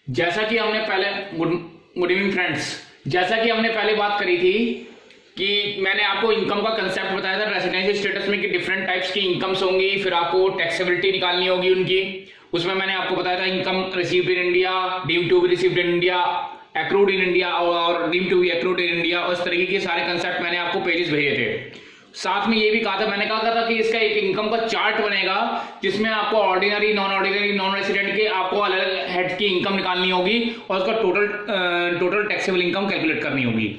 जैसा कि हमने पहले गुड इवनिंग फ्रेंड्स, जैसा कि हमने पहले बात करी थी कि मैंने आपको इनकम का कंसेप्ट बताया था रेसिडेंशियल स्टेटस में कि डिफरेंट टाइप्स की इनकम्स होंगी, फिर आपको टैक्सेबिलिटी निकालनी होगी उनकी। उसमें मैंने आपको बताया था income received in India, deemed to be received in India, accrued in India और deemed to be accrued in India, और इस तरीके के सारे कंसेप्ट मैंने आपको पेजेस भेजे थे। साथ में ये भी कहा था, मैंने कहा था कि इसका एक इनकम का चार्ट बनेगा जिसमें आपको ऑर्डिनरी, नॉन रेसिडेंट के आपको अलग अलग हेड की इनकम निकालनी होगी और उसका टोटल टैक्सेबल इनकम कैलकुलेट करनी होगी।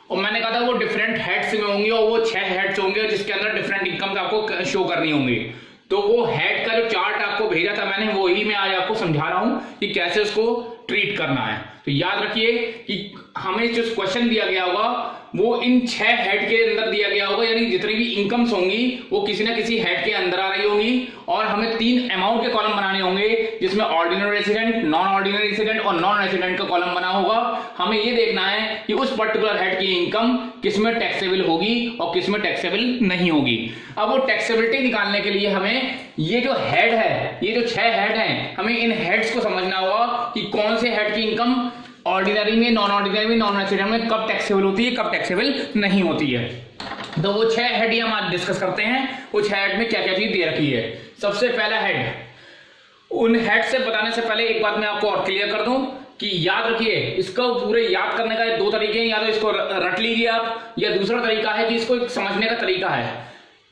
और मैंने कहा था वो डिफरेंट हेड्स में होंगे और वो 6 हेड्स होंगे जिसके अंदर डिफरेंट इनकम आपको शो करनी होंगी। तो वो हेड का जो चार्ट आपको भेजा था मैंने, वो ही मैं आज आपको समझा रहा हूं कि कैसे उसको ट्रीट करना है। तो याद रखिए कि हमें जो क्वेश्चन दिया गया होगा वो इन 6 हेड के अंदर दिया गया होगा, यानी जितनी भी इनकम्स होंगी वो किसी ना किसी हेड के अंदर आ रही होंगी। और हमें 3 अमाउंट के कॉलम बनाने होंगे जिसमें ordinary resident, non ordinary resident और नॉन रेसिडेंट का कॉलम बना होगा। हमें ये देखना है कि उस पर्टिकुलर हेड की इनकम किसमें टैक्सेबल होगी और किसमें टैक्सेबल नहीं होगी। अब वो टैक्सेबिलिटी निकालने के लिए हमें ये जो हेड है, ये जो 6 हेड हैं, हमें इन हेड्स को समझना होगा कि कौन से हेड की इनकम ऑर्डिनरी में, नॉन ऑर्डिनरी में, नॉन रेसिडेंट में कब टैक्सेबल होती है, कब टैक्सेबल नहीं होती है। तो वो 6 हेड ही हम आज डिस्कस करते हैं। वो 6 हेड में क्या क्या चीज दे रखी है। सबसे पहला हेड, उन हेड से बताने से पहले एक बात मैं आपको और क्लियर कर दूं कि याद रखिए, इसको पूरे याद करने का 2 तरीके हैं, या तो इसको रट लीजिए आप, या दूसरा तरीका है कि इसको एक समझने का तरीका है।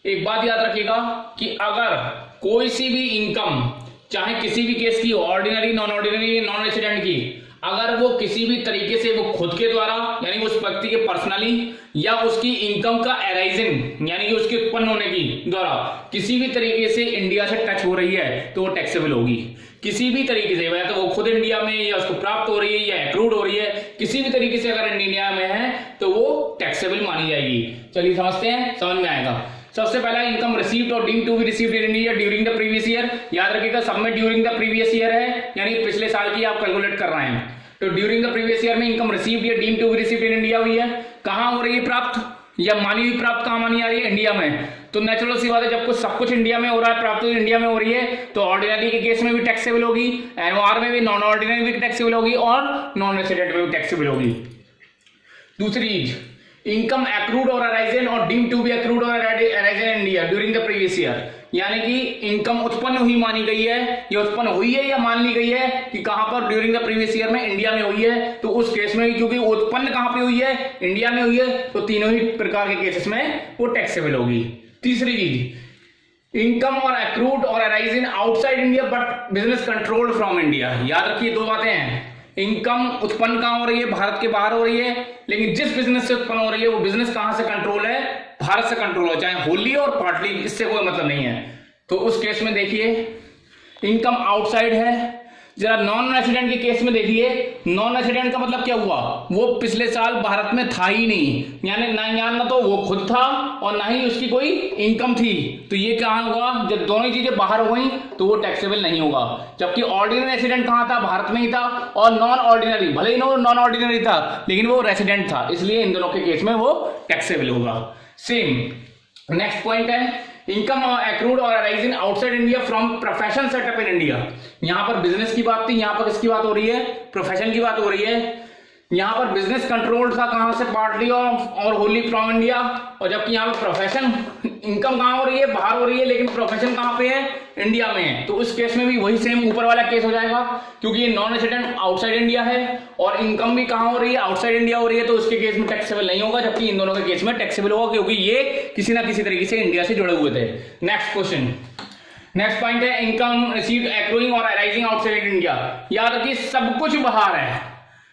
एक बात याद रखिएगा कि अगर कोई सी भी इनकम, चाहे किसी भी केस की, ordinary, non ordinary, non resident की, अगर वो किसी भी तरीके से वो खुद के द्वारा यानी उस व्यक्ति के पर्सनली, या उसकी इनकम का एराइजिंग यानी कि उसके उत्पन्न होने की द्वारा किसी भी तरीके से इंडिया से टच हो रही है तो वो टैक्सेबल होगी। किसी भी तरीके से, या तो वो खुद इंडिया में, या उसको प्राप्त हो रही है, या एक्रूड हो रही है, किसी भी तरीके से अगर इंडिया में है तो वो टैक्सेबल मानी जाएगी। चलिए समझते हैं, समझ में आएगा। सबसे पहला इनकम रिसीव्ड और deemed to be received in India during the previous year. याद रखिएगा सब में ड्यूरिंग द प्रीवियस ईयर है, यानी पिछले साल की आप कैलकुलेट कर रहे हैं। तो ड्यूरिंग द प्रीवियस ईयर में इनकम रिसीव्ड या deemed to be received in India हुई है। कहां हो रही है प्राप्त, या मानी हुई प्राप्त कहां मानी आ रही है, इंडिया में। तो नेचुरल सी बात है, जब कुछ सब कुछ इंडिया में हो रहा है, प्राप्त इंडिया में हो रही है, तो ऑर्डिनरी के केस में भी टैक्सेबल होगी, एनओआर में भी, नॉन ऑर्डिनरी भी टैक्सेबल होगी और नॉन रेसिडेंट में भी टैक्सेबल होगी। दूसरी चीज, इनकम एक्रूड और अराइजन और डीम्ड टू बी एक्रूड और arisen in India during the previous year, यानी कि इनकम उत्पन्न हुई मानी गई है, या उत्पन्न हुई है या मान ली गई है कि कहां पर, ड्यूरिंग द प्रीवियस ईयर में इंडिया में हुई है। तो उस केस में क्योंकि उत्पन्न कहां पे हुई है, इंडिया में हुई है, तो तीनों ही प्रकार के केसेस में वो टैक्सेबल होगी। तीसरी चीज, इनकम और एक्रूड और arisen outside India but business controlled from India. याद रखिए 2 बातें हैं, इनकम उत्पन्न कहां हो रही है, भारत के बाहर हो रही है, लेकिन जिस बिजनेस से उत्पन्न हो रही है वो बिजनेस कहां से कंट्रोल है, भारत से कंट्रोल हो, चाहे होली और पार्टली, इससे कोई मतलब नहीं है। तो उस केस में देखिए इनकम आउटसाइड है। जरा नॉन रेसिडेंट के केस में देखिए, नॉन रेसिडेंट का मतलब क्या हुआ, वो पिछले साल भारत में था ही नहीं, यानी ना तो वो खुद था और ना ही उसकी कोई इनकम थी। तो ये कहां होगा, जब दोनों चीजें बाहर हो गई तो वो टैक्सेबल नहीं होगा। जबकि ऑर्डिनरी रेसिडेंट कहां था, भारत में ही था, और नॉन ऑर्डिनरी, भले ही नॉन ऑर्डिनरी था लेकिन वो रेसिडेंट था, इसलिए इन दोनों के केस में वो टैक्सेबल होगा। सेम नेक्स्ट पॉइंट है, इनकम एक्रूड और arising outside India from profession setup in India. यहां पर बिजनेस की बात थी, यहां पर किसकी बात हो रही है, प्रोफेशन की बात हो रही है। यहां पर बिजनेस कंट्रोल था कहां से, पार्टली और होली फ्रॉम इंडिया, और जबकि यहां पर प्रोफेशन इनकम कहां हो रही है, बाहर हो रही है, लेकिन प्रोफेशन कहां पे है, इंडिया में है। तो उस केस में भी वही सेम ऊपर वाला केस हो जाएगा, क्योंकि ये नॉन रेसिडेंट आउटसाइड इंडिया है और इनकम भी कहां हो रही है, आउटसाइड इंडिया हो रही है, तो उसके केस में टैक्सेबल नहीं होगा। जबकि इन दोनों के केस में टैक्सेबल होगा, क्योंकि ये किसी ना किसी तरीके से इंडिया से जुड़े हुए थे। नेक्स्ट क्वेश्चन, नेक्स्ट पॉइंट है इनकम रिसीव्ड एक्रूइंग और अराइजिंग आउटसाइड इंडिया। याद रखिए सब कुछ बाहर है,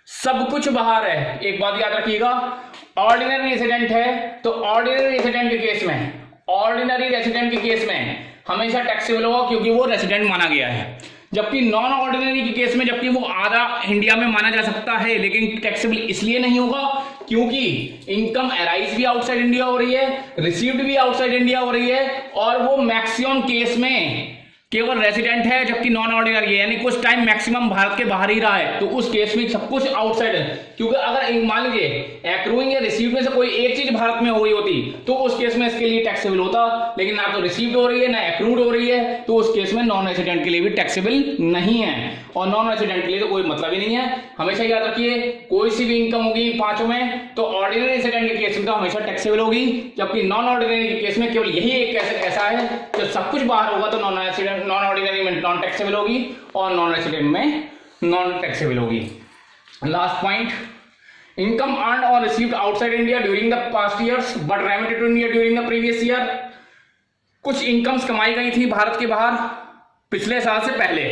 सब कुछ बाहर है। एक बात याद रखिएगा, ऑर्डिनरी रेसिडेंट है तो ऑर्डिनरी रेसिडेंट के केस में, ऑर्डिनरी रेसिडेंट के केस में हमेशा टैक्सेबल होगा क्योंकि वो रेसिडेंट माना गया है। जबकि नॉन ऑर्डिनरी के केस में, जबकि वो आधा इंडिया में माना जा सकता है, लेकिन टैक्सेबल इसलिए नहीं होगा क्योंकि इनकम अराइज भी आउटसाइड इंडिया हो रही है, रिसीव्ड भी आउटसाइड इंडिया हो रही है, और वो मैक्सिमम केस में केवल रेसिडेंट है जबकि नॉन ऑर्डिनरी है, यानी कुछ टाइम मैक्सिमम भारत के बाहर ही रहा है, तो उस केस में सब कुछ आउटसाइड है। क्योंकि अगर मान लीजिए एक्रूइंग या रिसीव्ड में से कोई एक चीज भारत में हो गई होती तो उस केस में इसके लिए टैक्सेबल होता, लेकिन ना तो रिसीव्ड हो रही है ना एक्रूड हो रही है, तो उस केस में नॉन रेसिडेंट के लिए भी टैक्सेबल नहीं है। और नॉन रेसिडेंट के लिए तो कोई मतलब ही नहीं है। हमेशा याद रखिए कोई सी भी इनकम होगी पांचों में तो ऑर्डिनरी रेसिडेंट के केस में तो हमेशा टैक्सेबल होगी, जबकि नॉन ऑर्डिनरी के केस में केवल यही एक ऐसा है जब सब कुछ बाहर होगा तो नॉन रेसिडेंट, नॉन ऑर्डिनरी में नॉन टैक्सेबल होगी और नॉन रेसिडेंट में नॉन टैक्सेबल होगी। लास्ट पॉइंट, इनकम अर्न्ड और received outside India during the past years but remitted to India during the previous year. कुछ इनकम्स कमाई गई थी भारत के बाहर पिछले साल से पहले,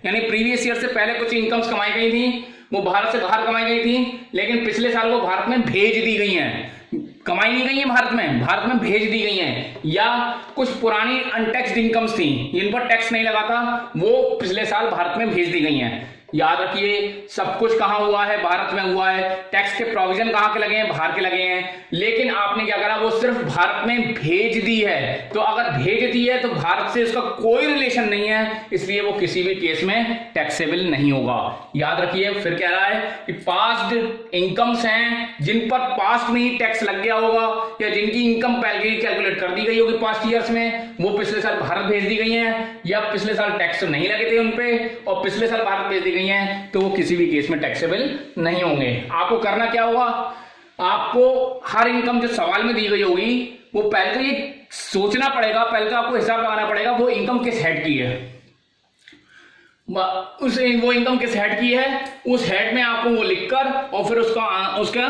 यानी प्रीवियस ईयर से पहले कुछ इनकम्स कमाई गई थी, वो भारत से बाहर कमाई गई थी, लेकिन पिछले साल वो भारत में भेज दी गई हैं। कमाई नहीं गई है भारत में भेज दी गई हैं। या कुछ पुरानी अनटैक्स्ड इनकम्स थी जिन पर टैक्स नहीं लगा था, वो पिछले साल भारत में भेज दी गई हैं। याद रखिए सब कुछ कहां हुआ है, भारत में हुआ है। टैक्स के प्रोविजन कहां के लगे हैं, बाहर के लगे हैं, लेकिन आपने क्या करा, वो सिर्फ भारत में भेज दी है। तो अगर भेज दी है तो भारत से उसका कोई रिलेशन नहीं है, इसलिए वो किसी भी केस में टैक्सेबल नहीं होगा। याद रखिए फिर कह रहा है कि पास्ट इनकम्स हैं जिन पर पास्ट में ही टैक्स लग गया होगा या जिनकी इनकम पहले ही कैलकुलेट कर दी गई होगी पास्ट ईयर्स में, वो पिछले साल भारत भेज दी गई हैं, या पिछले साल टैक्स नहीं लगे थे उनपे और पिछले साल भारत भेज दी गई हैं, तो वो किसी भी केस में टैक्सेबल नहीं होंगे। आपको करना क्या होगा, आपको हर इनकम जो सवाल में दी गई होगी वो पहले तो ये सोचना पड़ेगा, पहले तो आपको हिसाब लगाना पड़ेगा वो इनकम किस हेड की है, वो इनकम किस हेड की है, उस हेड में आपको वो लिखकर और फिर उसका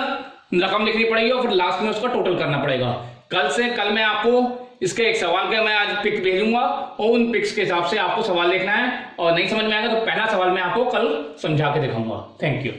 रकम लिखनी पड़ेगी और फिर लास्ट में उसका टोटल करना पड़ेगा। कल मैं आपको इसके एक सवाल का मैं आज पिक भेजूंगा और उन पिक्स के हिसाब से आपको सवाल लिखना है, और नहीं समझ में आएगा तो पहला सवाल मैं आपको कल समझा के दिखाऊंगा। Thank you.